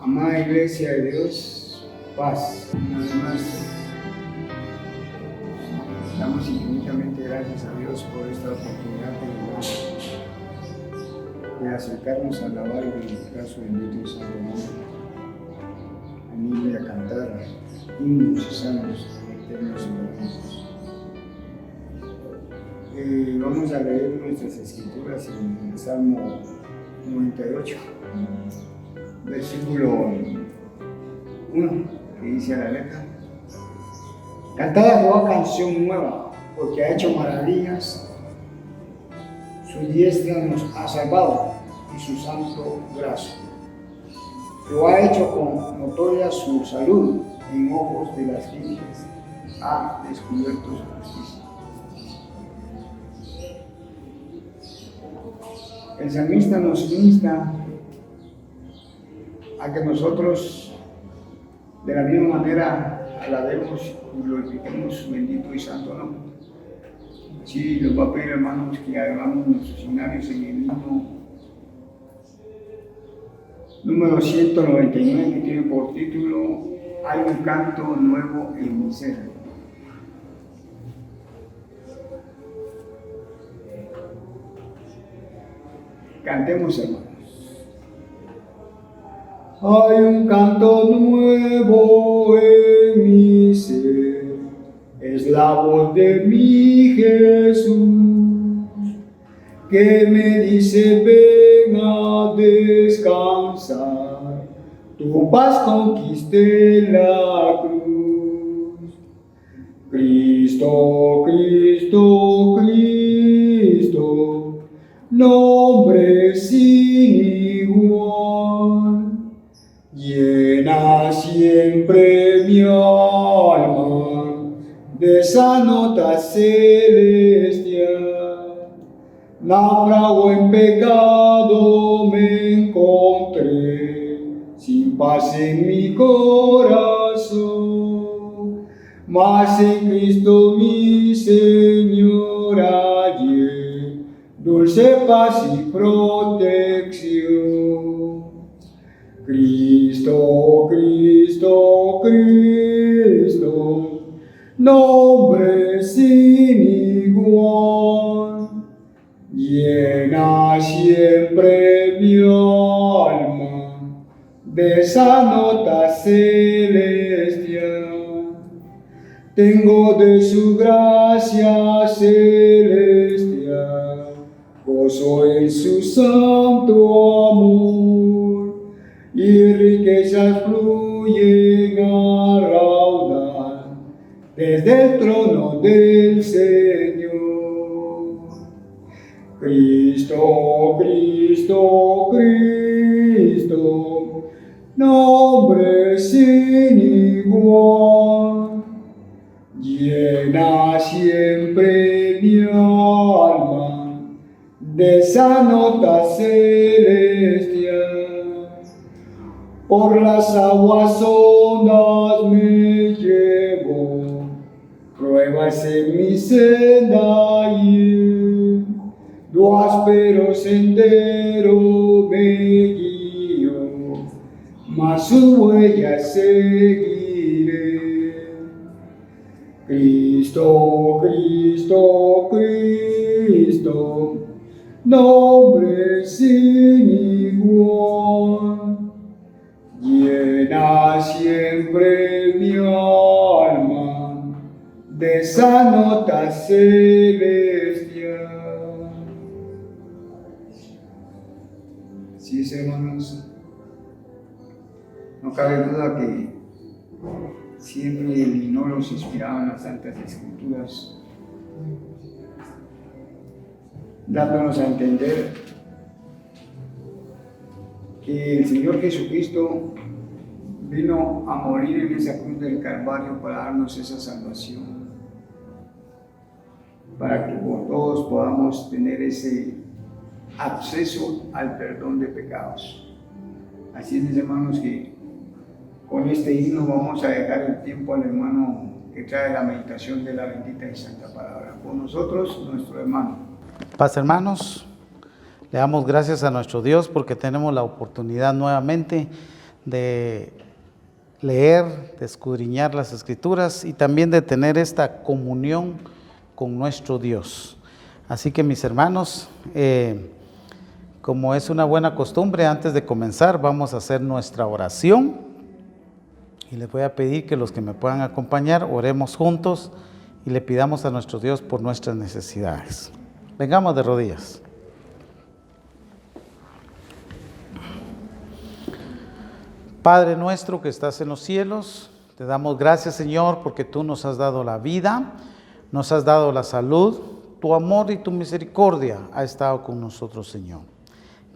Amada Iglesia de Dios, paz. Una vez más, damos infinitamente gracias a Dios por esta oportunidad que nos da de acercarnos a alabar y glorificar su bendito y santo nombre, venirle a cantar himnos y salmos eternos y maravillosos. Vamos a leer nuestras escrituras en el Salmo 98. Versículo 1, que dice a la letra: Cantad a Jehová canción nueva, porque ha hecho maravillas, su diestra nos ha salvado y su santo brazo. Lo ha hecho con notoria su salud, en ojos de las gentiles ha descubierto su justicia. El salmista nos insta a que nosotros de la misma manera alabemos y glorifiquemos su bendito y santo nombre. Sí, les voy a pedir, hermanos, que hagamos nuestros signarios en el himno número 199, que tiene por título Hay un canto nuevo en mi ser. Cantemos, hermanos. Hay un canto nuevo en mi ser, es la voz de mi Jesús, que me dice: ven a descansar, tu paz conquiste la cruz. Cristo, Cristo, Cristo, nombre sin igual, llena siempre mi alma de esa nota celestial. Náufrago en pecado me encontré, sin paz en mi corazón, mas en Cristo mi Señor hallé dulce paz y protección. Cristo, Cristo, Cristo, nombre sin igual, llena siempre mi alma de esa nota celestial. Tengo de su gracia celestial, gozo en su santo amor, y riquezas fluyen a raudal desde el trono del Señor. Cristo, Cristo, Cristo, nombre sin igual, llena siempre mi alma de esa nota celestial. Por las aguas hondas me llevo, pruebas en mi senda ir, tu áspero sendero me guío, mas sus huellas seguiré. Cristo, Cristo, Cristo, nombre sin igual, llena siempre mi alma de esa nota celestial. Sí, hermanos, no cabe duda que siempre el himno los inspiraba en las Santas Escrituras, dándonos a entender que el Señor Jesucristo vino a morir en esa cruz del Calvario para darnos esa salvación, para que por todos podamos tener ese acceso al perdón de pecados. Así es, hermanos, que con este himno vamos a dejar el tiempo al hermano que trae la meditación de la bendita y santa palabra. Con nosotros, nuestro hermano. Paz, hermanos. Le damos gracias a nuestro Dios porque tenemos la oportunidad nuevamente de leer, de escudriñar las Escrituras y también de tener esta comunión con nuestro Dios. Así que mis hermanos, como es una buena costumbre, antes de comenzar vamos a hacer nuestra oración y les voy a pedir que los que me puedan acompañar oremos juntos y le pidamos a nuestro Dios por nuestras necesidades. Vengamos de rodillas. Padre nuestro que estás en los cielos, te damos gracias, Señor, porque tú nos has dado la vida, nos has dado la salud, tu amor y tu misericordia ha estado con nosotros, Señor.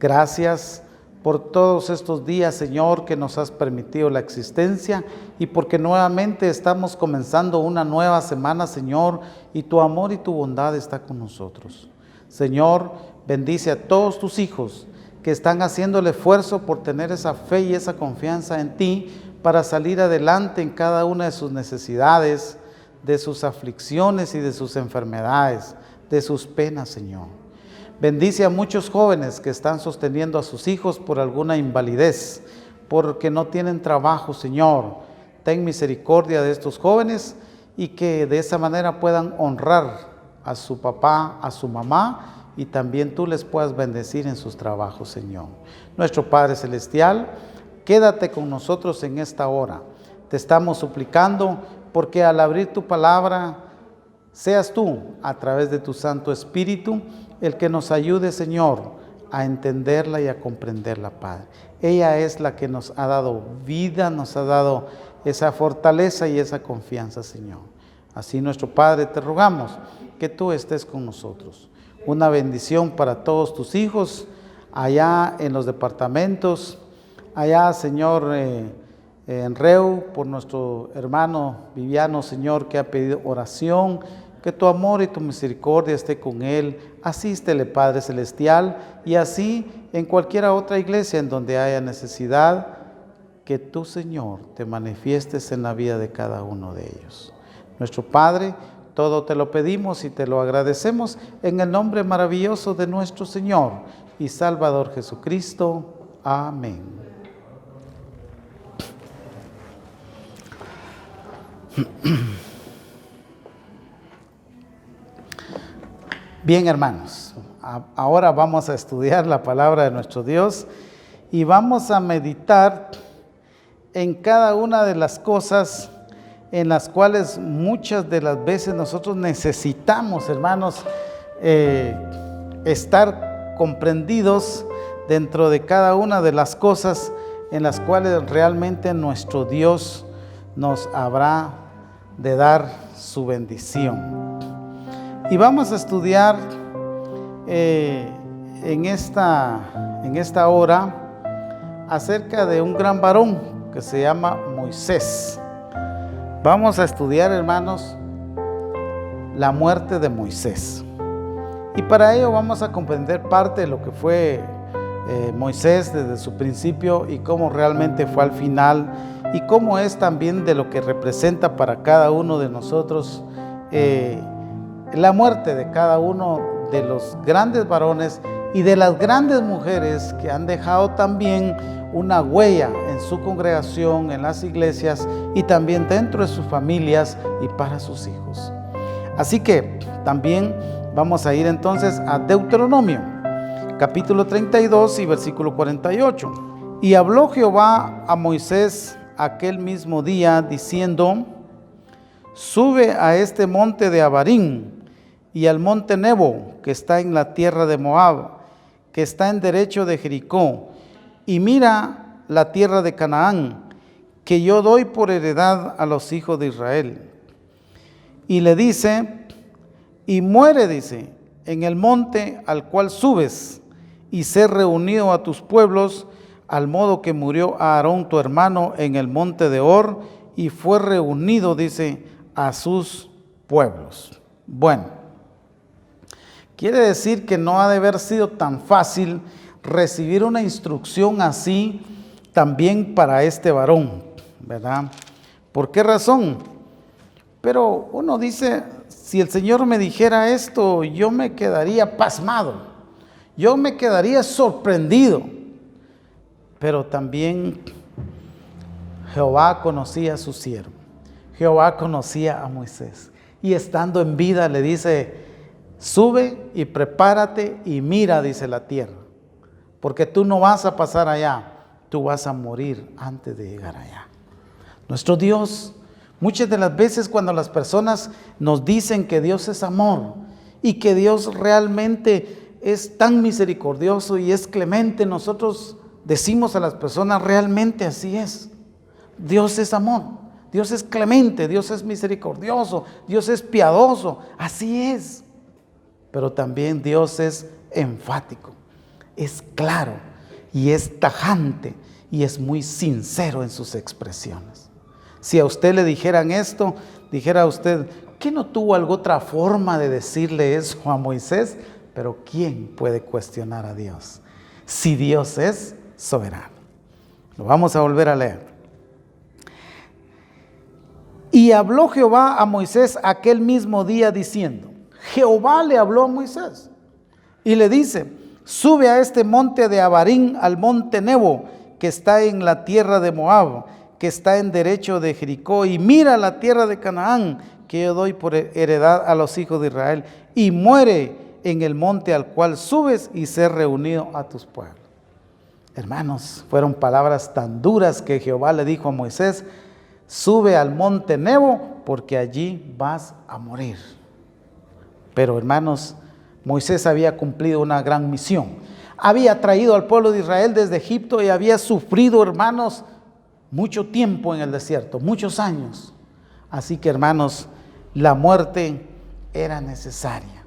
Gracias por todos estos días, Señor, que nos has permitido la existencia y porque nuevamente estamos comenzando una nueva semana, Señor, y tu amor y tu bondad está con nosotros. Señor, bendice a todos tus hijos que están haciendo el esfuerzo por tener esa fe y esa confianza en ti para salir adelante en cada una de sus necesidades, de sus aflicciones y de sus enfermedades, de sus penas, Señor. Bendice a muchos jóvenes que están sosteniendo a sus hijos por alguna invalidez, porque no tienen trabajo, Señor. Ten misericordia de estos jóvenes y que de esa manera puedan honrar a su papá, a su mamá, y también tú les puedas bendecir en sus trabajos, Señor. Nuestro Padre Celestial, quédate con nosotros en esta hora. Te estamos suplicando porque al abrir tu palabra, seas tú, a través de tu Santo Espíritu, el que nos ayude, Señor, a entenderla y a comprenderla, Padre. Ella es la que nos ha dado vida, nos ha dado esa fortaleza y esa confianza, Señor. Así, nuestro Padre, te rogamos que tú estés con nosotros. Una bendición para todos tus hijos, allá en los departamentos, allá, Señor, en Reu, por nuestro hermano Viviano, Señor, que ha pedido oración, que tu amor y tu misericordia esté con él. Asístele, Padre Celestial, y así en cualquier otra iglesia en donde haya necesidad, que tú, Señor, te manifiestes en la vida de cada uno de ellos. Nuestro Padre, todo te lo pedimos y te lo agradecemos en el nombre maravilloso de nuestro Señor y Salvador Jesucristo. Amén. Bien, hermanos, ahora vamos a estudiar la palabra de nuestro Dios y vamos a meditar en cada una de las cosas en las cuales muchas de las veces nosotros necesitamos, hermanos, estar comprendidos dentro de cada una de las cosas en las cuales realmente nuestro Dios nos habrá de dar su bendición. Y vamos a estudiar en esta hora acerca de un gran varón que se llama Moisés. Vamos a estudiar, hermanos, la muerte de Moisés. Y para ello vamos a comprender parte de lo que fue Moisés desde su principio y cómo realmente fue al final y cómo es también de lo que representa para cada uno de nosotros la muerte de cada uno de los grandes varones y de las grandes mujeres que han dejado también una huella en su congregación, en las iglesias y también dentro de sus familias y para sus hijos. Así que también vamos a ir entonces a Deuteronomio, capítulo 32 y versículo 48. Y habló Jehová a Moisés aquel mismo día, diciendo: sube a este monte de Abarín y al monte Nebo, que está en la tierra de Moab, que está en derecho de Jericó, y mira la tierra de Canaán, que yo doy por heredad a los hijos de Israel. Y le dice: y muere, dice, en el monte al cual subes, y ser reunido a tus pueblos, al modo que murió Aarón tu hermano en el monte de Hor, y fue reunido, dice, a sus pueblos. Bueno, quiere decir que no ha de haber sido tan fácil recibir una instrucción así también para este varón, ¿verdad? ¿Por qué razón? Pero uno dice, si el Señor me dijera esto, yo me quedaría pasmado, yo me quedaría sorprendido. Pero también Jehová conocía a su siervo. Jehová conocía a Moisés. Y estando en vida le dice, sube y prepárate y mira, dice, la tierra. Porque tú no vas a pasar allá, tú vas a morir antes de llegar allá. Nuestro Dios, muchas de las veces cuando las personas nos dicen que Dios es amor y que Dios realmente es tan misericordioso y es clemente, nosotros decimos a las personas, realmente así es. Dios es amor, Dios es clemente, Dios es misericordioso, Dios es piadoso, así es. Pero también Dios es enfático, es claro y es tajante y es muy sincero en sus expresiones. Si a usted le dijeran esto, dijera usted, ¿qué no tuvo alguna otra forma de decirle eso a Moisés? Pero ¿quién puede cuestionar a Dios? Si Dios es soberano. Lo vamos a volver a leer. Y habló Jehová a Moisés aquel mismo día diciendo, Jehová le habló a Moisés y le dice, sube a este monte de Abarín, al monte Nebo, que está en la tierra de Moab, que está en derecho de Jericó, y mira la tierra de Canaán, que yo doy por heredad a los hijos de Israel, y muere en el monte al cual subes y ser reunido a tus pueblos. Hermanos, fueron palabras tan duras que Jehová le dijo a Moisés, sube al monte Nebo, porque allí vas a morir. Pero hermanos, Moisés había cumplido una gran misión. Había traído al pueblo de Israel desde Egipto y había sufrido, hermanos, mucho tiempo en el desierto, muchos años. Así que, hermanos, la muerte era necesaria.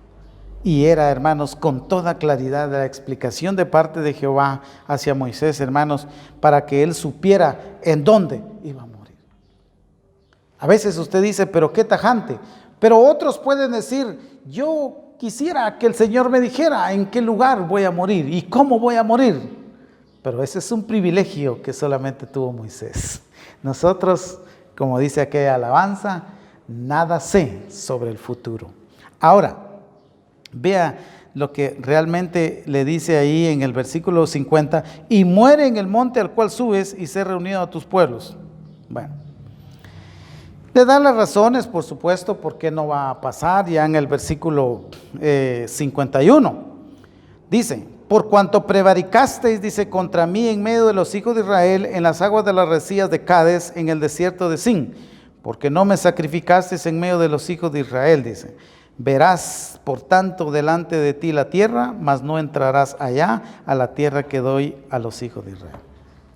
Y era, hermanos, con toda claridad la explicación de parte de Jehová hacia Moisés, hermanos, para que él supiera en dónde iba a morir. A veces usted dice, pero qué tajante. Pero otros pueden decir, yo quisiera que el Señor me dijera en qué lugar voy a morir y cómo voy a morir. Pero ese es un privilegio que solamente tuvo Moisés. Nosotros, como dice aquella alabanza, nada sé sobre el futuro. Ahora, vea lo que realmente le dice ahí en el versículo 50, y muere en el monte al cual subes y sé reunido a tus pueblos. Bueno, le da las razones, por supuesto, por qué no va a pasar, ya en el versículo 51. Dice, por cuanto prevaricasteis, dice, contra mí en medio de los hijos de Israel, en las aguas de las resillas de Cades, en el desierto de Zin, porque no me sacrificasteis en medio de los hijos de Israel, dice. Verás, por tanto, delante de ti la tierra, mas no entrarás allá a la tierra que doy a los hijos de Israel.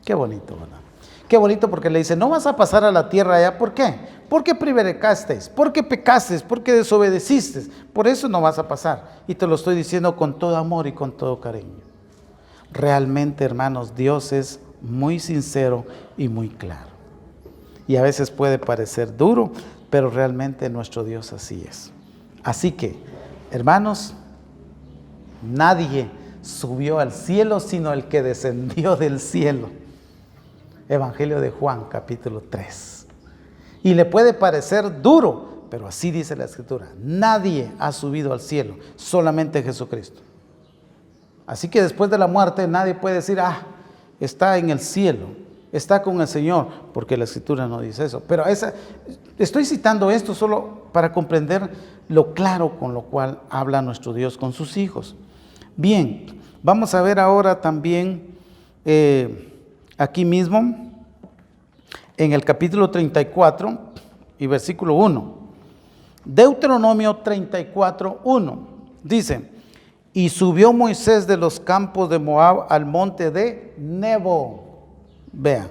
Qué bonito, ¿verdad? Qué bonito, porque le dice, no vas a pasar a la tierra allá. ¿Por qué? Porque prevaricasteis, porque pecasteis, porque desobedeciste. Por eso no vas a pasar. Y te lo estoy diciendo con todo amor y con todo cariño. Realmente, hermanos, Dios es muy sincero y muy claro. Y a veces puede parecer duro, pero realmente nuestro Dios así es. Así que, hermanos, nadie subió al cielo sino el que descendió del cielo. Evangelio de Juan, capítulo 3. Y le puede parecer duro, pero así dice la Escritura. Nadie ha subido al cielo, solamente Jesucristo. Así que después de la muerte nadie puede decir, está en el cielo, está con el Señor, porque la Escritura no dice eso. Pero estoy citando esto solo para comprender lo claro con lo cual habla nuestro Dios con sus hijos. Bien, vamos a ver ahora también aquí mismo, en el capítulo 34 y versículo 1. Deuteronomio 34, 1. Dice, y subió Moisés de los campos de Moab al monte de Nebo. Vea,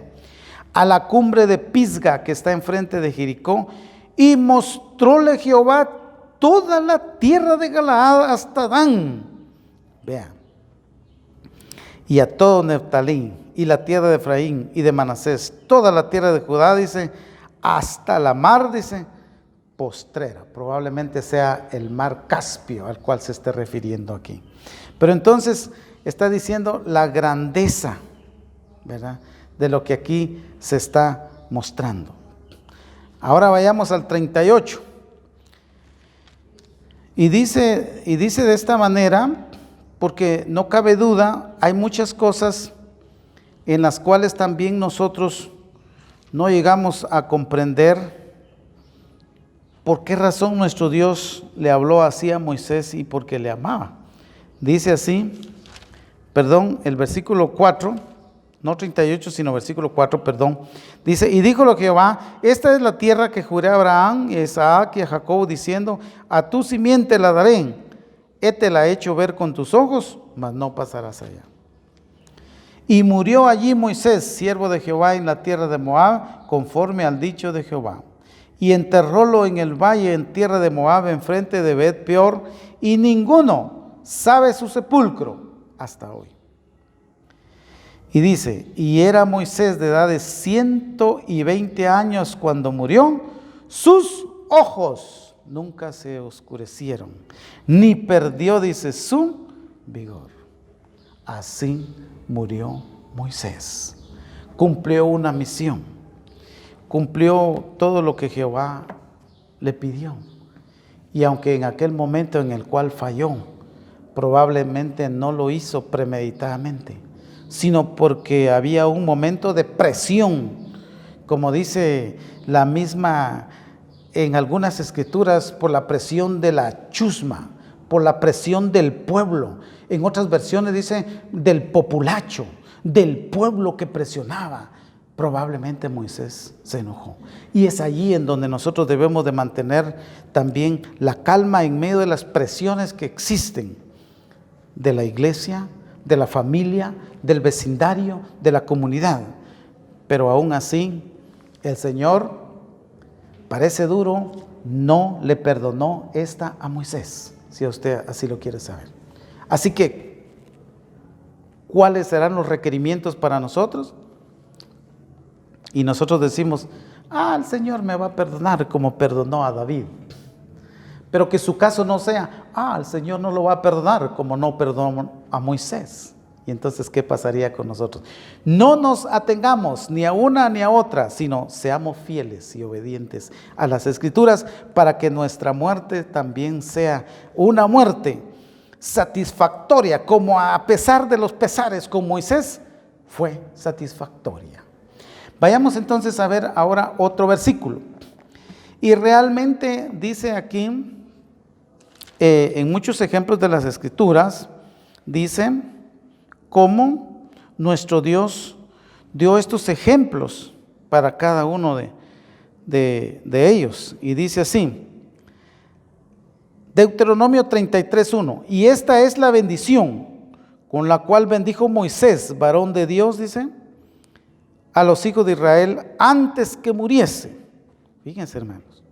a la cumbre de Pisga que está enfrente de Jericó, y mostróle Jehová toda la tierra de Galaad hasta Dan. Vea, y a todo Neftalí, y la tierra de Efraín y de Manasés, toda la tierra de Judá, dice, hasta la mar, dice, postrera. Probablemente sea el mar Caspio al cual se esté refiriendo aquí. Pero entonces está diciendo la grandeza, ¿verdad?, de lo que aquí se está mostrando. Ahora vayamos al 38. Y dice de esta manera, porque no cabe duda, hay muchas cosas en las cuales también nosotros no llegamos a comprender por qué razón nuestro Dios le habló así a Moisés y porque le amaba. Dice así, el versículo 4, no 38, sino versículo 4, dice, y díjole Jehová, esta es la tierra que juré a Abraham, y a Isaac y a Jacob, diciendo, a tu simiente la daré, te la he hecho ver con tus ojos, mas no pasarás allá. Y murió allí Moisés, siervo de Jehová, en la tierra de Moab, conforme al dicho de Jehová. Y enterrólo en el valle, en tierra de Moab, enfrente de Bet Peor, y ninguno sabe su sepulcro hasta hoy. Y dice, y era Moisés de edad de 120 años cuando murió, sus ojos nunca se oscurecieron, ni perdió, dice, su vigor. Así murió Moisés. Cumplió una misión, cumplió todo lo que Jehová le pidió. Y aunque en aquel momento en el cual falló, probablemente no lo hizo premeditadamente, sino porque había un momento de presión, como dice la misma en algunas escrituras, por la presión de la chusma, por la presión del pueblo. En otras versiones dice del populacho, del pueblo que presionaba. Probablemente Moisés se enojó. Y es allí en donde nosotros debemos de mantener también la calma en medio de las presiones que existen de la iglesia, de la familia, del vecindario, de la comunidad. Pero aún así, el Señor, parece duro, no le perdonó esta a Moisés, si usted así lo quiere saber. Así que, ¿cuáles serán los requerimientos para nosotros? Y nosotros decimos, el Señor me va a perdonar como perdonó a David. Pero que su caso no sea, el Señor no lo va a perdonar como no perdonó a Moisés. Y entonces, ¿qué pasaría con nosotros? No nos atengamos ni a una ni a otra, sino seamos fieles y obedientes a las Escrituras para que nuestra muerte también sea una muerte satisfactoria, como a pesar de los pesares con Moisés fue satisfactoria. Vayamos entonces a ver ahora otro versículo. Y realmente dice aquí, en muchos ejemplos de las Escrituras, dice cómo nuestro Dios dio estos ejemplos para cada uno de ellos. Y dice así, Deuteronomio 33:1, y esta es la bendición con la cual bendijo Moisés, varón de Dios, dice, a los hijos de Israel antes que muriese. Fíjense, hermanos.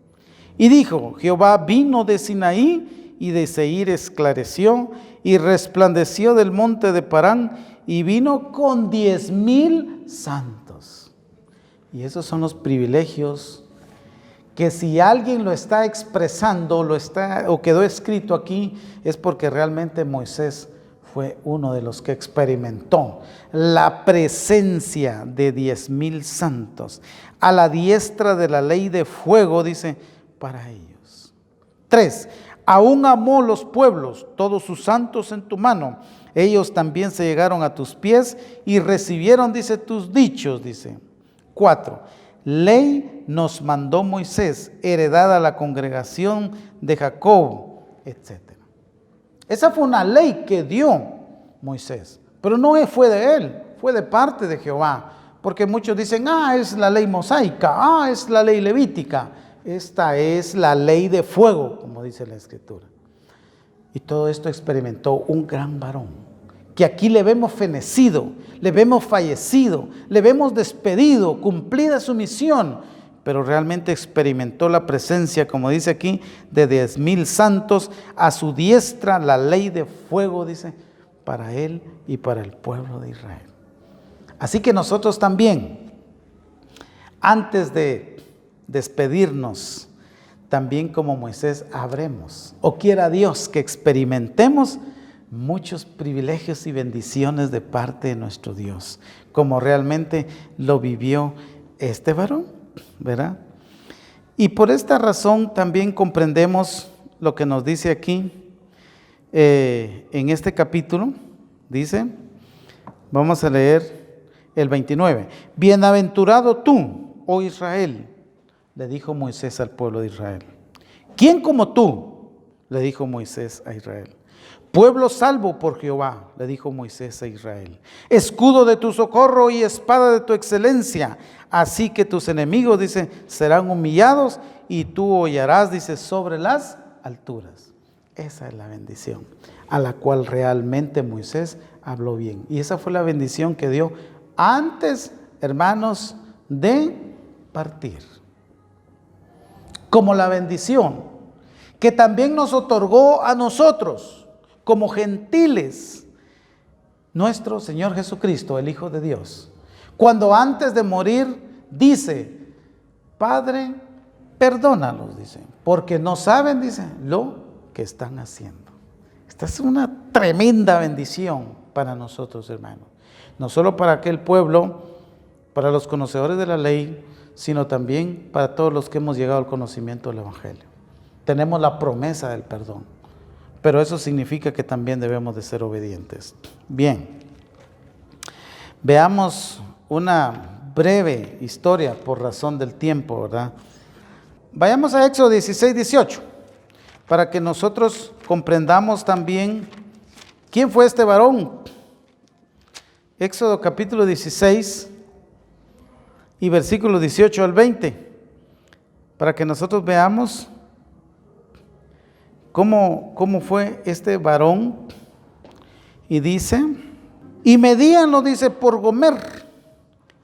Y dijo, Jehová vino de Sinaí y de Seir esclareció y resplandeció del monte de Parán y vino con 10,000 santos. Y esos son los privilegios que si alguien lo está expresando, o quedó escrito aquí, es porque realmente Moisés fue uno de los que experimentó la presencia de 10,000 santos a la diestra de la ley de fuego, dice, para ellos. 3. Aún amó los pueblos, todos sus santos en tu mano. Ellos también se llegaron a tus pies y recibieron, dice, tus dichos, dice. 4. Ley nos mandó Moisés, heredada a la congregación de Jacob, etc. Esa fue una ley que dio Moisés, pero no fue de él, fue de parte de Jehová. Porque muchos dicen, es la ley mosaica, es la ley levítica. Esta es la ley de fuego, como dice la Escritura. Y todo esto experimentó un gran varón, que aquí le vemos fenecido, le vemos fallecido, le vemos despedido, cumplida su misión, pero realmente experimentó la presencia, como dice aquí, de 10,000 santos, a su diestra la ley de fuego, dice, para él y para el pueblo de Israel. Así que nosotros también, antes de despedirnos, también como Moisés, habremos, o quiera Dios que experimentemos muchos privilegios y bendiciones de parte de nuestro Dios, como realmente lo vivió este varón, ¿verdad? Y por esta razón también comprendemos lo que nos dice aquí en este capítulo. Dice, vamos a leer el 29. Bienaventurado tú, oh Israel? Le dijo Moisés al pueblo de Israel. ¿Quién como tú? Le dijo Moisés a Israel. Pueblo salvo por Jehová, le dijo Moisés a Israel. Escudo de tu socorro y espada de tu excelencia. Así que tus enemigos, dice, serán humillados y tú hollarás, dice, sobre las alturas. Esa es la bendición a la cual realmente Moisés habló bien. Y esa fue la bendición que dio antes, hermanos, de partir. Como la bendición que también nos otorgó a nosotros, como gentiles, nuestro Señor Jesucristo, el Hijo de Dios. Cuando antes de morir dice, Padre, perdónalos, dice, porque no saben, dice, lo que están haciendo. Esta es una tremenda bendición para nosotros, hermanos. No solo para aquel pueblo, para los conocedores de la ley, sino también para todos los que hemos llegado al conocimiento del Evangelio. Tenemos la promesa del perdón, pero eso significa que también debemos de ser obedientes. Bien, veamos una breve historia por razón del tiempo, ¿verdad? Vayamos a Éxodo 16, 18, para que nosotros comprendamos también quién fue este varón. Éxodo capítulo 16 y versículos 18 al 20, para que nosotros veamos cómo fue este varón. Y dice, y medíanlo, dice, por gomer,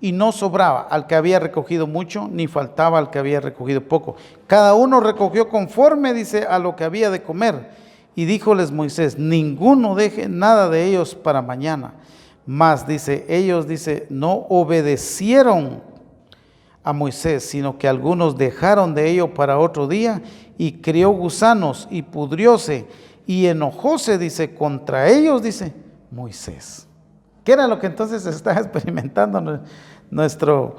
y no sobraba al que había recogido mucho, ni faltaba al que había recogido poco. Cada uno recogió conforme, dice, a lo que había de comer. Y díjoles Moisés, ninguno deje nada de ellos para mañana. Mas, dice, ellos, dice, no obedecieron a Moisés, sino que algunos dejaron de ello para otro día, y crió gusanos, y pudrióse, y enojóse, dice, contra ellos, dice, Moisés. ¿Qué era lo que entonces estaba experimentando nuestro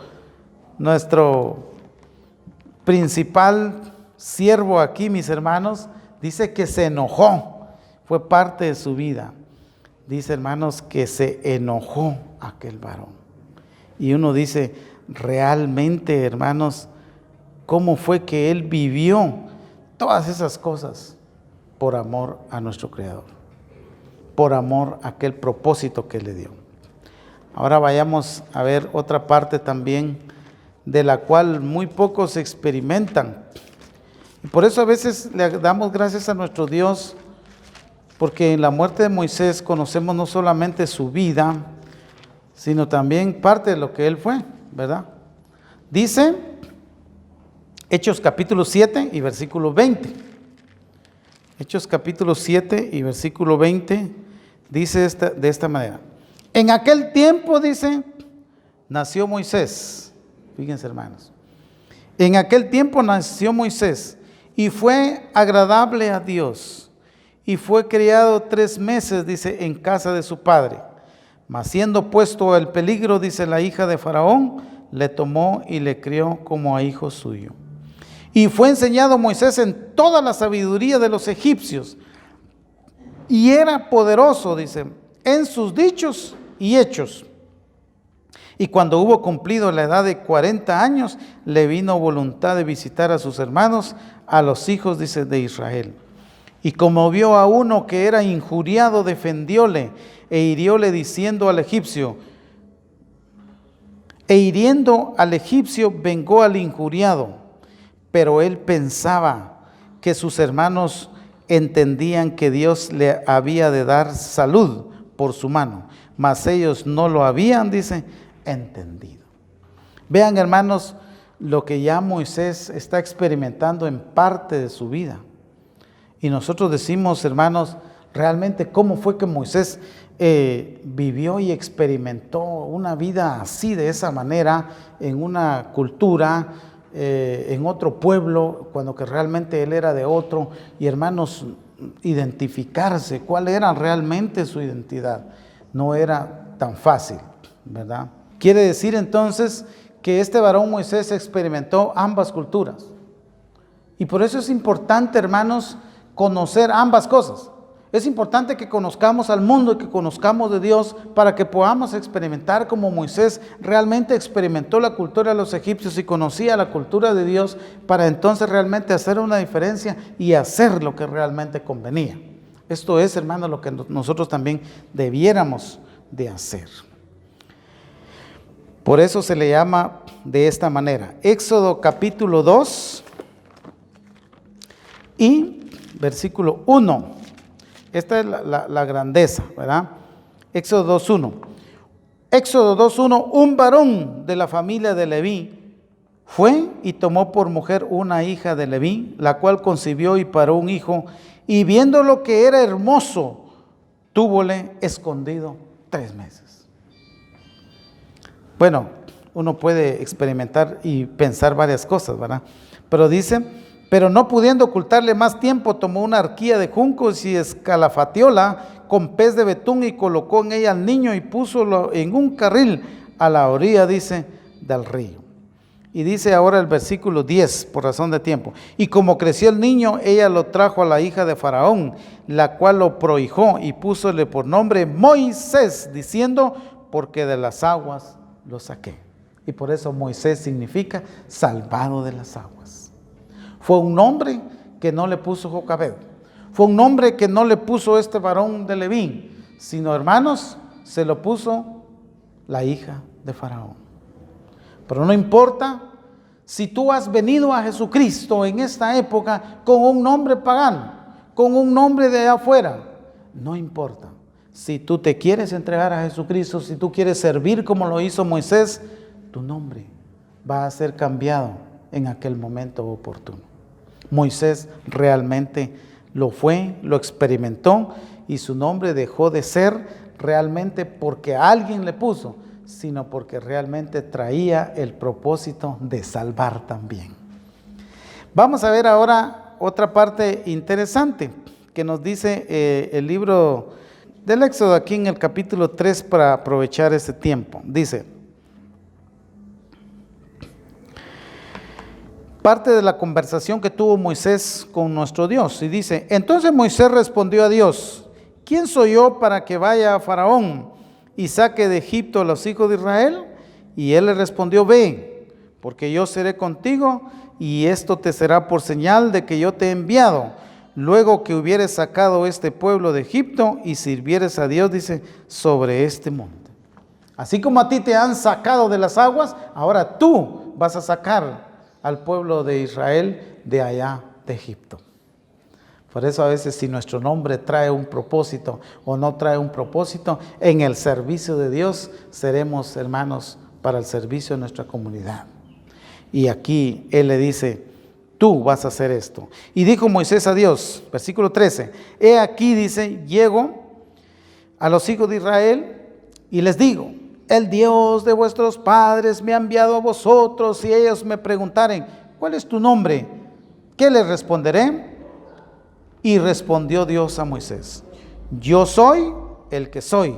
principal siervo aquí, mis hermanos? Dice que se enojó, fue parte de su vida. Dice, hermanos, que se enojó aquel varón. Y uno dice, realmente, hermanos, ¿cómo fue que él vivió todas esas cosas? Por amor a nuestro Creador, por amor a aquel propósito que le dio. Ahora vayamos a ver otra parte también de la cual muy pocos experimentan. Y por eso a veces le damos gracias a nuestro Dios, porque en la muerte de Moisés conocemos no solamente su vida, sino también parte de lo que él fue, ¿verdad? Dice Hechos capítulo 7 y versículo 20. Hechos capítulo 7 y versículo 20 dice de esta manera. En aquel tiempo, dice, nació Moisés. Fíjense, hermanos. En aquel tiempo nació Moisés y fue agradable a Dios. Y fue criado 3 meses, dice, en casa de su padre. Mas siendo puesto el peligro, dice, la hija de Faraón, le tomó y le crió como a hijo suyo. Y fue enseñado Moisés en toda la sabiduría de los egipcios. Y era poderoso, dice, en sus dichos y hechos. Y cuando hubo cumplido la edad de 40 años, le vino voluntad de visitar a sus hermanos, a los hijos, dice, de Israel. Y como vio a uno que era injuriado, defendióle e hirióle diciendo al egipcio, e hiriendo al egipcio, vengó al injuriado. Pero él pensaba que sus hermanos entendían que Dios le había de dar salud por su mano, mas ellos no lo habían, dice, entendido. Vean, hermanos, lo que ya Moisés está experimentando en parte de su vida. Y nosotros decimos, hermanos, realmente cómo fue que Moisés vivió y experimentó una vida así, de esa manera, en una cultura, en otro pueblo, cuando que realmente él era de otro. Y hermanos, identificarse, cuál era realmente su identidad, no era tan fácil, ¿verdad? Quiere decir entonces que este varón Moisés experimentó ambas culturas. Y por eso es importante, hermanos, conocer ambas cosas. Es importante que conozcamos al mundo y que conozcamos de Dios para que podamos experimentar como Moisés realmente experimentó la cultura de los egipcios y conocía la cultura de Dios para entonces realmente hacer una diferencia y hacer lo que realmente convenía. Esto es, hermanos, lo que nosotros también debiéramos de hacer. Por eso se le llama de esta manera. Éxodo capítulo 2 y versículo 1. Esta es la grandeza, ¿verdad? Éxodo 2.1. Éxodo 2.1. Un varón de la familia de Leví fue y tomó por mujer una hija de Leví, la cual concibió y paró un hijo, y viendo lo que era hermoso, túvole escondido 3 meses. Bueno, uno puede experimentar y pensar varias cosas, ¿verdad? Pero dice, pero no pudiendo ocultarle más tiempo, tomó una arquilla de juncos y escalafateóla con pez de betún y colocó en ella al niño y púsolo en un carril a la orilla, dice, del río. Y dice ahora el versículo 10, por razón de tiempo. Y como creció el niño, ella lo trajo a la hija de Faraón, la cual lo prohijó y púsole por nombre Moisés, diciendo, porque de las aguas lo saqué. Y por eso Moisés significa salvado de las aguas. Fue un nombre que no le puso Jocabed. Fue un nombre que no le puso este varón de Leví, sino, hermanos, se lo puso la hija de Faraón. Pero no importa si tú has venido a Jesucristo en esta época con un nombre pagano, con un nombre de allá afuera, no importa. Si tú te quieres entregar a Jesucristo, si tú quieres servir como lo hizo Moisés, tu nombre va a ser cambiado en aquel momento oportuno. Moisés realmente lo fue, lo experimentó y su nombre dejó de ser realmente porque alguien le puso, sino porque realmente traía el propósito de salvar también. Vamos a ver ahora otra parte interesante que nos dice el libro del Éxodo aquí en el capítulo 3 para aprovechar este tiempo. Dice, parte de la conversación que tuvo Moisés con nuestro Dios. Y dice, entonces Moisés respondió a Dios, ¿quién soy yo para que vaya a Faraón y saque de Egipto a los hijos de Israel? Y él le respondió, ve, porque yo seré contigo y esto te será por señal de que yo te he enviado. Luego que hubieres sacado este pueblo de Egipto y sirvieres a Dios, dice, sobre este monte. Así como a ti te han sacado de las aguas, ahora tú vas a sacar al pueblo de Israel de allá de Egipto. Por eso a veces si nuestro nombre trae un propósito o no trae un propósito, en el servicio de Dios seremos hermanos para el servicio de nuestra comunidad. Y aquí Él le dice, tú vas a hacer esto. Y dijo Moisés a Dios, versículo 13, he aquí, dice, llego a los hijos de Israel y les digo, el Dios de vuestros padres me ha enviado a vosotros y ellos me preguntaren, ¿cuál es tu nombre? ¿Qué les responderé? Y respondió Dios a Moisés, yo soy el que soy.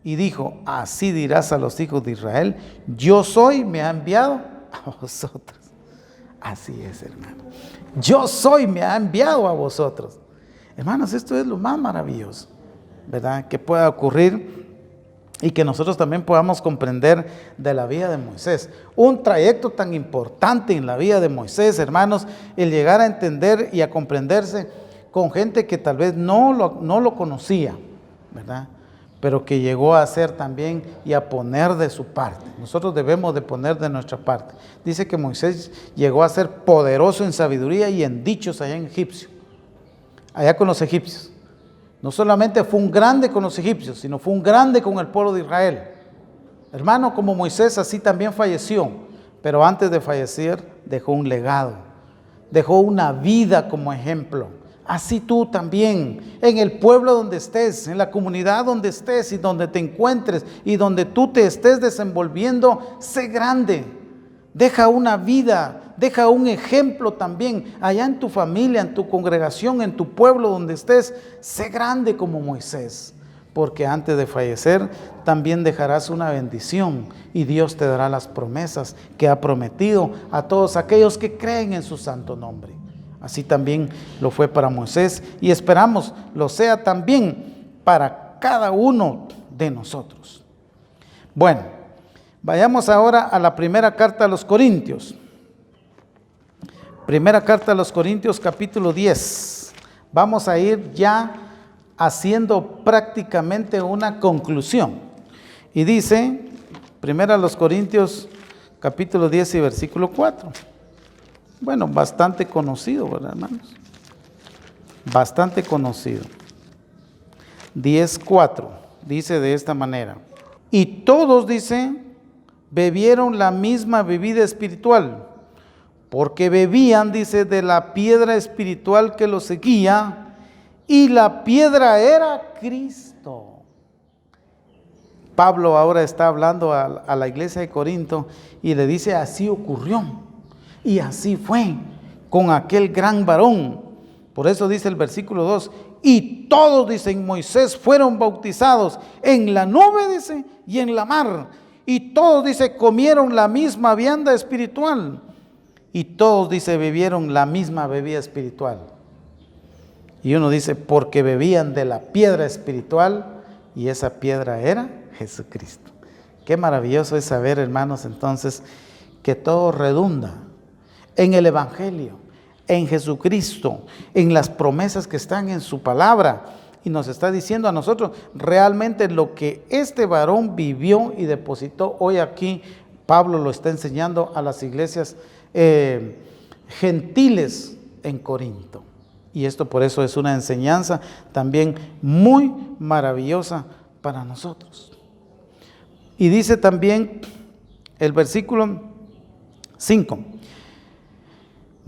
Y dijo, así dirás a los hijos de Israel, yo soy, me ha enviado a vosotros. Así es, hermano. Yo soy, me ha enviado a vosotros. Hermanos, esto es lo más maravilloso, ¿verdad? Que pueda ocurrir y que nosotros también podamos comprender de la vida de Moisés. Un trayecto tan importante en la vida de Moisés, hermanos, el llegar a entender y a comprenderse con gente que tal vez no lo conocía, ¿verdad? Pero que llegó a hacer también y a poner de su parte. Nosotros debemos de poner de nuestra parte. Dice que Moisés llegó a ser poderoso en sabiduría y en dichos allá en Egipcio, allá con los egipcios. No solamente fue un grande con los egipcios, sino fue un grande con el pueblo de Israel. Hermano, como Moisés, así también falleció, pero antes de fallecer dejó un legado, dejó una vida como ejemplo. Así tú también, en el pueblo donde estés, en la comunidad donde estés y donde te encuentres y donde tú te estés desenvolviendo, sé grande. Deja una vida, deja un ejemplo también allá en tu familia, en tu congregación, en tu pueblo donde estés. Sé grande como Moisés, porque antes de fallecer también dejarás una bendición y Dios te dará las promesas que ha prometido a todos aquellos que creen en su santo nombre. Así también lo fue para Moisés y esperamos lo sea también para cada uno de nosotros. Bueno, vayamos ahora a la primera carta a los Corintios. Primera carta a los Corintios, capítulo 10. Vamos a ir ya haciendo prácticamente una conclusión. Y dice, primera a los Corintios, capítulo 10 y versículo 4. Bueno, bastante conocido, ¿verdad, hermanos? Bastante conocido. 10:4 dice de esta manera: y todos, dice, bebieron la misma bebida espiritual, porque bebían, dice, de la piedra espiritual que los seguía, y la piedra era Cristo. Pablo ahora está hablando a la iglesia de Corinto y le dice, así ocurrió, y así fue con aquel gran varón. Por eso dice el versículo 2, y todos, dice, en Moisés fueron bautizados en la nube, dice, y en la mar. Y todos, dice, comieron la misma vianda espiritual. Y todos, dice, bebieron la misma bebida espiritual. Y uno dice, porque bebían de la piedra espiritual, y esa piedra era Jesucristo. Qué maravilloso es saber, hermanos, entonces, que todo redunda en el Evangelio, en Jesucristo, en las promesas que están en su palabra. Y nos está diciendo a nosotros realmente lo que este varón vivió y depositó. Hoy aquí Pablo lo está enseñando a las iglesias gentiles en Corinto. Y esto por eso es una enseñanza también muy maravillosa para nosotros. Y dice también el versículo 5.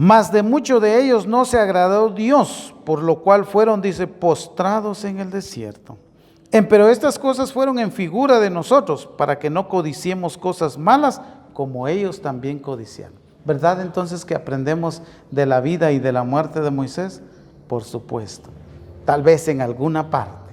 Mas de muchos de ellos no se agradó Dios, por lo cual fueron, dice, postrados en el desierto. Pero estas cosas fueron en figura de nosotros, para que no codiciemos cosas malas, como ellos también codiciaron. ¿Verdad entonces que aprendemos de la vida y de la muerte de Moisés? Por supuesto. Tal vez en alguna parte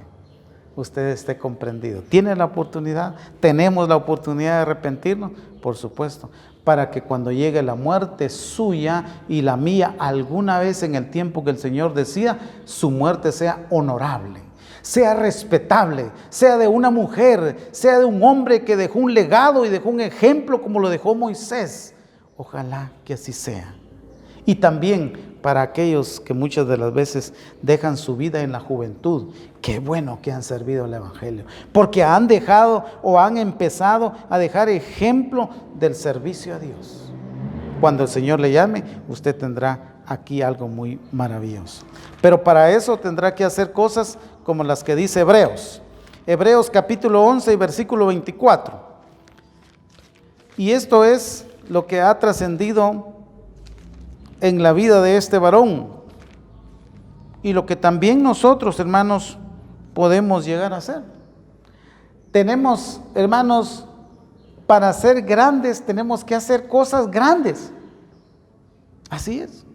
usted esté comprendido. ¿Tiene la oportunidad? ¿Tenemos la oportunidad de arrepentirnos? Por supuesto. Para que cuando llegue la muerte suya y la mía, alguna vez en el tiempo que el Señor decida, su muerte sea honorable, sea respetable, sea de una mujer, sea de un hombre que dejó un legado y dejó un ejemplo como lo dejó Moisés. Ojalá que así sea. Y también para aquellos que muchas de las veces dejan su vida en la juventud, qué bueno que han servido el Evangelio, porque han dejado o han empezado a dejar ejemplo del servicio a Dios. Cuando el Señor le llame, usted tendrá aquí algo muy maravilloso. Pero para eso tendrá que hacer cosas como las que dice Hebreos. Hebreos capítulo 11 y versículo 24. Y esto es lo que ha trascendido en la vida de este varón y lo que también nosotros, hermanos, podemos llegar a hacer. Tenemos, hermanos, para ser grandes tenemos que hacer cosas grandes. Así es.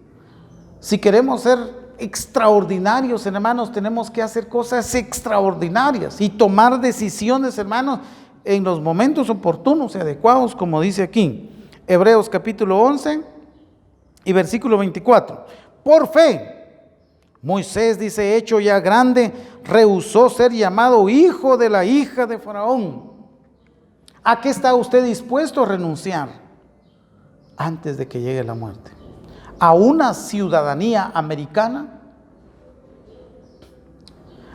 Si queremos ser extraordinarios, hermanos, tenemos que hacer cosas extraordinarias y tomar decisiones, hermanos, en los momentos oportunos y adecuados, como dice aquí Hebreos capítulo 11 y versículo 24. Por fe, Moisés, dice, hecho ya grande, rehusó ser llamado hijo de la hija de Faraón. ¿A qué está usted dispuesto a renunciar antes de que llegue la muerte? ¿A una ciudadanía americana?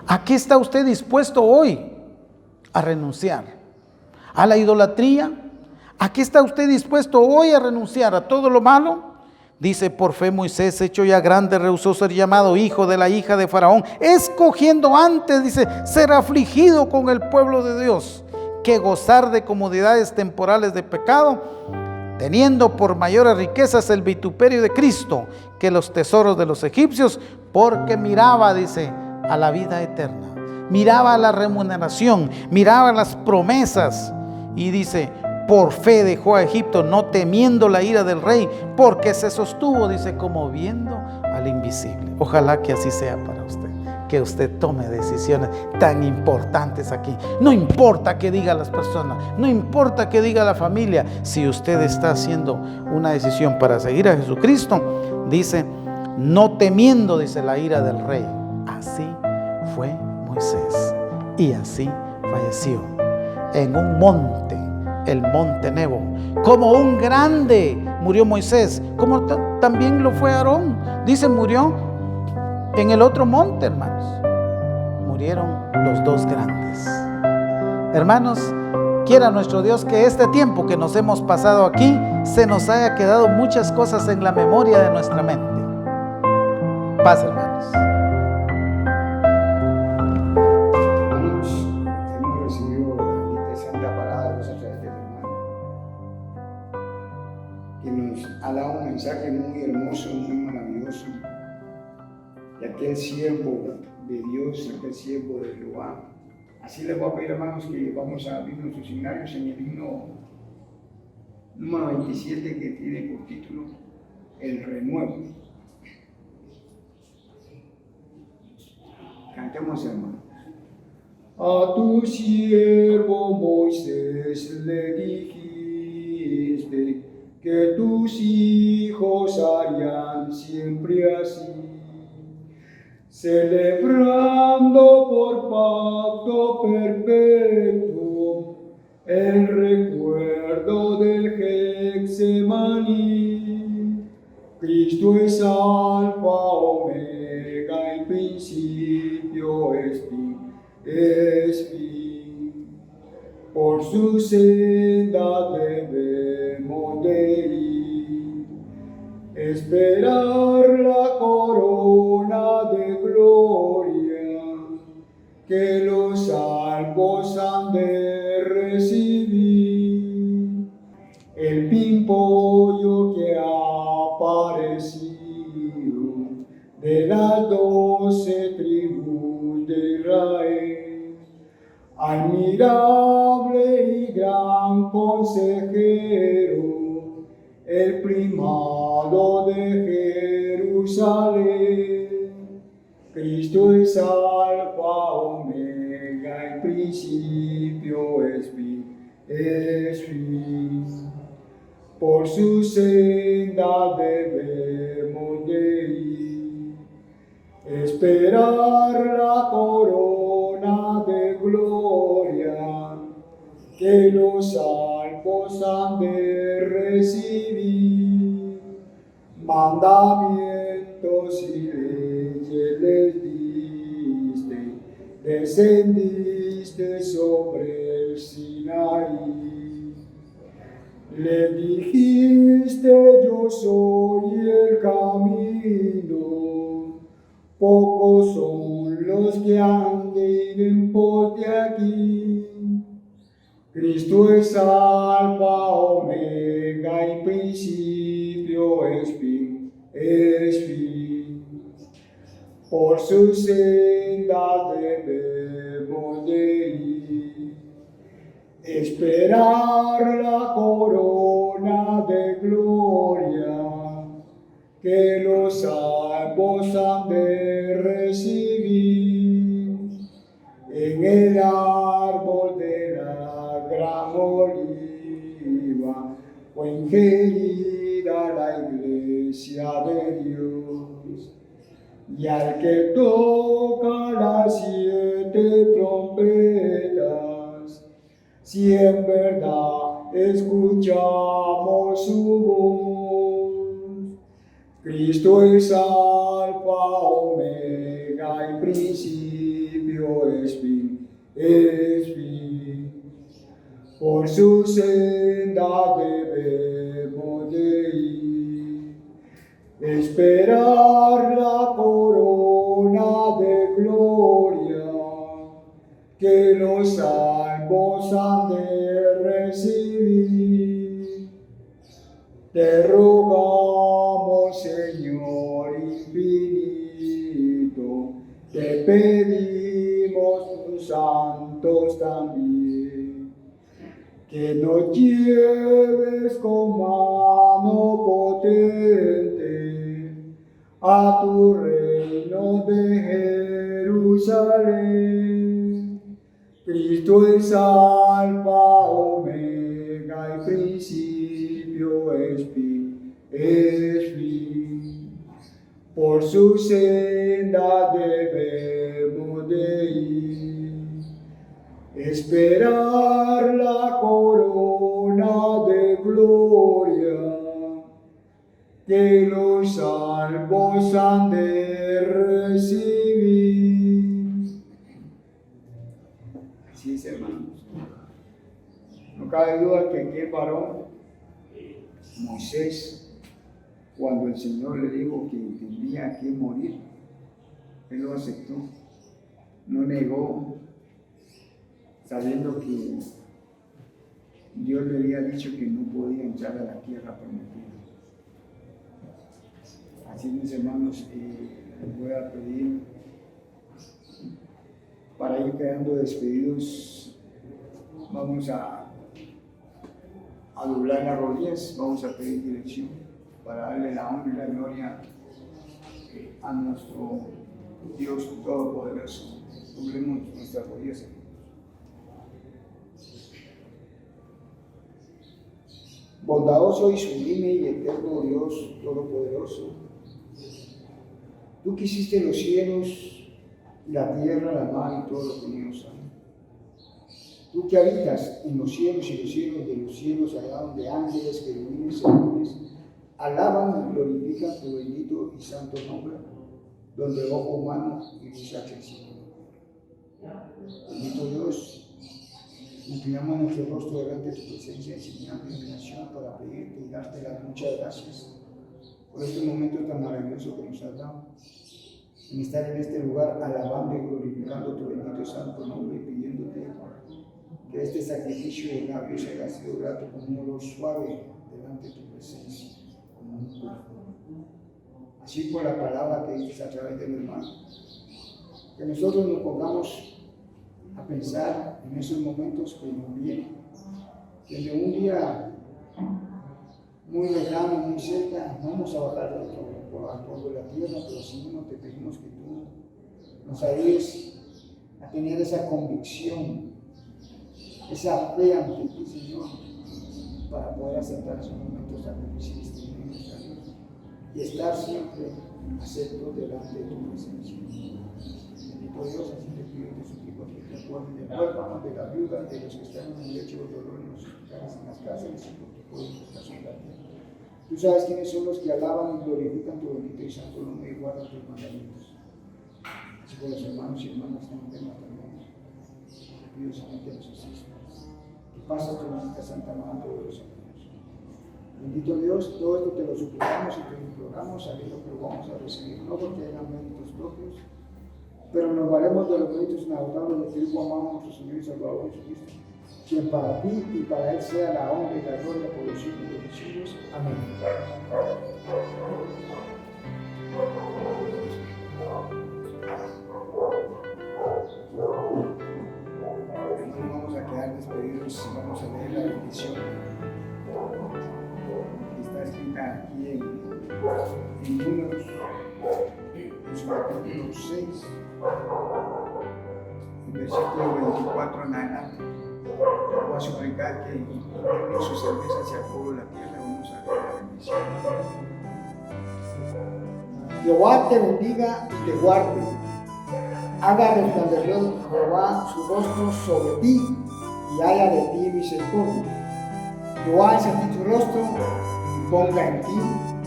¿A qué está usted dispuesto hoy a renunciar? ¿A la idolatría? ¿A qué está usted dispuesto hoy a renunciar? ¿A todo lo malo? Dice, por fe Moisés, hecho ya grande, rehusó ser llamado hijo de la hija de Faraón, escogiendo antes, dice, ser afligido con el pueblo de Dios, que gozar de comodidades temporales de pecado, teniendo por mayores riquezas el vituperio de Cristo que los tesoros de los egipcios, porque miraba, dice, a la vida eterna, miraba a la remuneración, miraba las promesas, y dice, por fe dejó a Egipto, no temiendo la ira del rey, porque se sostuvo, dice, como viendo al invisible. Ojalá que así sea para usted, que usted tome decisiones tan importantes aquí. No importa qué digan las personas, no importa qué diga la familia, si usted está haciendo una decisión para seguir a Jesucristo, dice, no temiendo, dice, la ira del rey. Así fue Moisés y así falleció en un monte, el monte Nebo. Como un grande murió Moisés, como también lo fue Aarón. Dice, murió en el otro monte, hermanos. Murieron los dos grandes. Hermanos, quiera nuestro Dios que este tiempo que nos hemos pasado aquí se nos haya quedado muchas cosas en la memoria de nuestra mente. Paz, hermanos. Hermanos, hemos recibido la bendita y santa palabra de Dios a través del hermano, que nos ha dado un mensaje muy hermoso, muy maravilloso, de aquel siervo de Dios, aquel siervo de Jehová. Así les voy a pedir, hermanos, que vamos a abrir nuestros signarios en el himno número 27, que tiene por título El Renuevo. Cantemos, hermanos. A tu siervo Moisés le dijiste que tus hijos harían siempre así, celebrando por pacto perpetuo el recuerdo del Getsemaní. Cristo es alfa, omega, y principio es fin. Por su senda debemos de ir, esperar la corona de gloria que los salvos han de recibir. El pimpollo que ha aparecido de las 12 tribus de Israel, admirable y gran consejero, el primado de Jerusalén. Cristo es alfa, omega, y principio es fin. Por su senda debemos de ir, esperar la corona de gloria que los salvos han de recibir. Mandamientos y leyes les diste, descendiste sobre el Sinaí. Le dijiste, yo soy el camino, pocos son los que han de ir en pos de aquí. Cristo es alfa, omega, y principio es fin. Por su senda debemos de ir, esperar la corona de gloria que los salvos han de recibir. En el árbol de la gran oliva fue ingerida la iglesia de Dios, y al que toca las 7 trompetas, si en verdad escuchamos su voz. Cristo es alfa, omega, y principio es fin. Por su senda debemos de ir, esperar la corona de gloria que los salvos han de recibir. Te rogamos, Señor infinito, te pedimos tus santos también, que nos lleves con mano potente a tu reino de Jerusalén. Cristo es alfa, omega, y principio es fin. por su senda debemos de ir, esperar la corona de gloria que los salvos han de recibir. Así es, hermanos. No cabe duda que aquel varón, Moisés, cuando el Señor le dijo que tenía que morir, él lo aceptó, no negó, sabiendo que Dios le había dicho que no podía entrar a la tierra prometida. Así, mis hermanos, les voy a pedir, para ir quedando despedidos, vamos a doblar las rodillas, vamos a pedir dirección para darle la honra y la gloria a nuestro Dios Todopoderoso. Doblemos nuestras rodillas. Bondadoso y sublime y eterno Dios Todopoderoso, tú que hiciste los cielos, la tierra, la mar y todo lo que en ellos hay. Tú que habitas en los cielos y los cielos de los cielos, allá donde ángeles, querubines, serafines, alaban y glorifican tu bendito y santo nombre, donde ojo humano y luz accesible. Bendito Dios, inclinamos nuestro rostro delante de tu presencia en señal de admiración para pedirte y darte las muchas gracias por este momento tan maravilloso que nos has dado, en estar en este lugar alabando y glorificando tu bendito y santo nombre y pidiéndote que este sacrificio de labios haya sido grato como un olor suave delante de tu presencia, como un perfume. Así por la palabra que dices a través de mi hermano, que nosotros nos pongamos a pensar en esos momentos que nos vienen, que de un día muy lejano, muy cerca, no vamos a bajar al polvo de la tierra, pero sí te pedimos que tú nos ayudes a tener esa convicción, esa fe ante ti, Señor, para poder aceptar esos momentos tan difíciles en nuestra vida y estar siempre aceptos delante de tu presencia. Bendito Dios, así te pido y te suplico que te acuerdes de la viuda, de los que están en el lecho de dolor, en los hospitales, en las cárceles y por tu pueblo en esta ciudad. Tú sabes quiénes son los que alaban y glorifican tu bendito y santo nombre y guardan tus mandamientos. Así por los hermanos y hermanas que no tengan también, te pido, Señor, que los asistas. Que pasa tu bendita santa mano de los hermanos. Bendito Dios, todo esto te lo suplicamos y te lo imploramos, sabiendo que lo vamos a recibir, no porque hayan méritos propios, pero nos valemos de los méritos inagotables de tu Hijo amado, nuestro Señor y Salvador Jesucristo, quien para ti y para Él sea la honra y la gloria por los siglos de los siglos. Amén. Nos vamos a quedar despedidos y vamos a leer la bendición que está escrita aquí en Números, en su capítulo 6, en versículo 24 en adelante. Voy a suplicar que en su cerveza hacia el pueblo de la tierra vamos a leer la bendición. Jehová te bendiga y te guarde. Haga resplandecer Jehová su rostro sobre ti y haya de ti misericordia. Jehová alce a ti su rostro y ponga en ti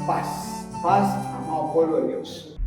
paz. Paz, amado pueblo de Dios.